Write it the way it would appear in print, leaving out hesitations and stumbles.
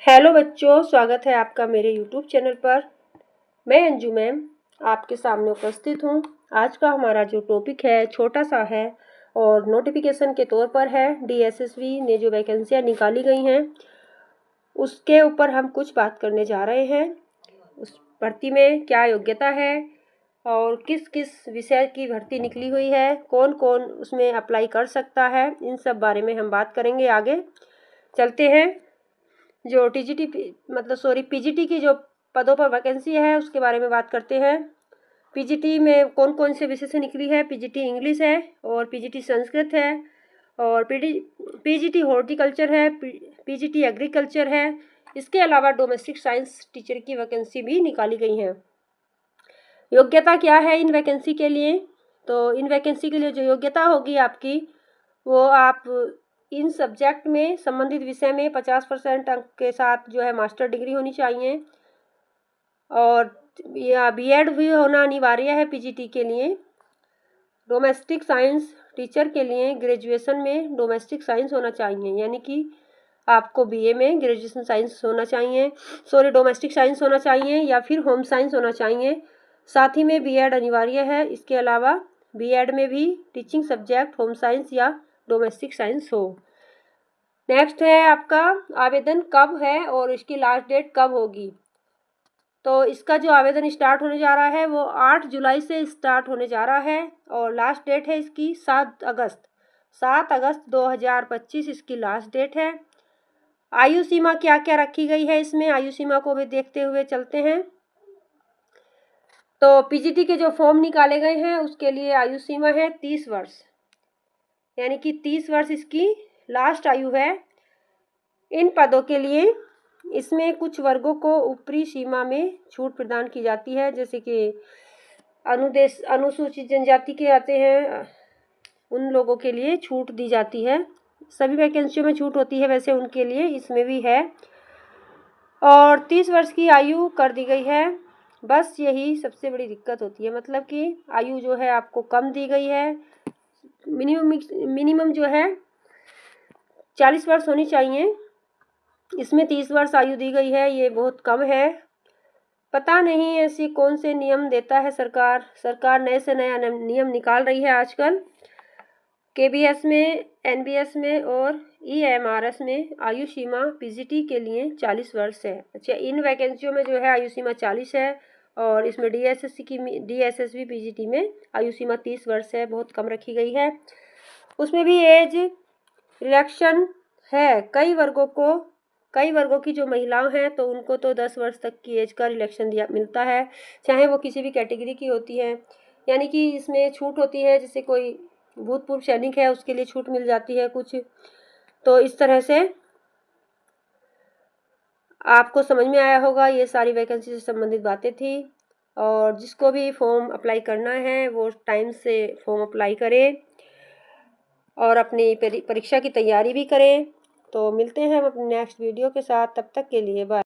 Hello बच्चों, स्वागत है आपका मेरे यूट्यूब चैनल पर। मैं अंजू मैम आपके सामने उपस्थित हूँ। आज का हमारा जो टॉपिक है छोटा सा है और नोटिफिकेशन के तौर पर है। डीएसएसबी ने जो वैकेंसियाँ निकाली गई हैं उसके ऊपर हम कुछ बात करने जा रहे हैं। उस भर्ती में क्या योग्यता है और किस किस विषय की भर्ती निकली हुई है, कौन कौन उसमें अप्लाई कर सकता है, इन सब बारे में हम बात करेंगे। आगे चलते हैं। जो पीजीटी की जो पदों पर वैकेंसी है उसके बारे में बात करते हैं। पीजीटी में कौन कौन से विषय से निकली है। पीजीटी इंग्लिश है और पीजीटी संस्कृत है और पीजीटी हॉर्टिकल्चर है, पीजीटी एग्रीकल्चर है। इसके अलावा डोमेस्टिक साइंस टीचर की वैकेंसी भी निकाली गई है। योग्यता क्या है इन वैकेंसी के लिए? तो इन वैकेंसी के लिए जो योग्यता होगी आपकी, वो आप इन सब्जेक्ट में संबंधित विषय में 50% अंक के साथ जो है मास्टर डिग्री होनी चाहिए और या बीएड भी होना अनिवार्य है पीजीटी के लिए। डोमेस्टिक साइंस टीचर के लिए ग्रेजुएशन में डोमेस्टिक साइंस होना चाहिए, यानी कि आपको बीए में ग्रेजुएशन साइंस होना चाहिए, डोमेस्टिक साइंस होना चाहिए या फिर होम साइंस होना चाहिए। साथ ही में बीएड अनिवार्य है। इसके अलावा बीएड में भी टीचिंग सब्जेक्ट होम साइंस या डोमेस्टिक साइंस हो। नेक्स्ट है आपका आवेदन कब है और इसकी लास्ट डेट कब होगी। तो इसका जो आवेदन स्टार्ट होने जा रहा है वो 8 जुलाई से स्टार्ट होने जा रहा है और लास्ट डेट है इसकी 7 अगस्त 2025 इसकी लास्ट डेट है। आयु सीमा क्या क्या रखी गई है इसमें, आयु सीमा को भी देखते हुए चलते हैं। तो पीजीटी के जो फॉर्म निकाले गए हैं उसके लिए आयु सीमा है 30 वर्ष, यानी कि 30 वर्ष इसकी लास्ट आयु है इन पदों के लिए। इसमें कुछ वर्गों को ऊपरी सीमा में छूट प्रदान की जाती है, जैसे कि अनुसूचित जनजाति के आते हैं, उन लोगों के लिए छूट दी जाती है। सभी वैकेंसियों में छूट होती है, वैसे उनके लिए इसमें भी है। और 30 वर्ष की आयु कर दी गई है। बस यही सबसे बड़ी दिक्कत होती है, मतलब कि आयु जो है आपको कम दी गई है। मिनिमम जो है 40 वर्ष होनी चाहिए, इसमें 30 वर्ष आयु दी गई है, ये बहुत कम है। पता नहीं ऐसी कौन से नियम देता है सरकार नए से नया नियम निकाल रही है आजकल। केबीएस में, एनबीएस में और ईएमआरएस में आयु सीमा पीजीटी के लिए 40 वर्ष है। अच्छा, इन वैकेंसियों में जो है आयु सीमा 40 है और इसमें डीएसएसबी पीजीटी में आयु सीमा 30 वर्ष है, बहुत कम रखी गई है। उसमें भी एज रिलैक्सेशन है। कई वर्गों की जो महिलाएं हैं तो उनको तो 10 वर्ष तक की एज का रिलैक्सेशन मिलता है, चाहे वो किसी भी कैटेगरी की होती है। यानी कि इसमें छूट होती है, जैसे कोई भूतपूर्व सैनिक है उसके लिए छूट मिल जाती है कुछ। तो इस तरह से आपको समझ में आया होगा। ये सारी वैकेंसी से संबंधित बातें थी और जिसको भी फॉर्म अप्लाई करना है वो टाइम से फॉर्म अप्लाई करें और अपनी परीक्षा की तैयारी भी करें। तो मिलते हैं हम अपने नेक्स्ट वीडियो के साथ, तब तक के लिए बाय।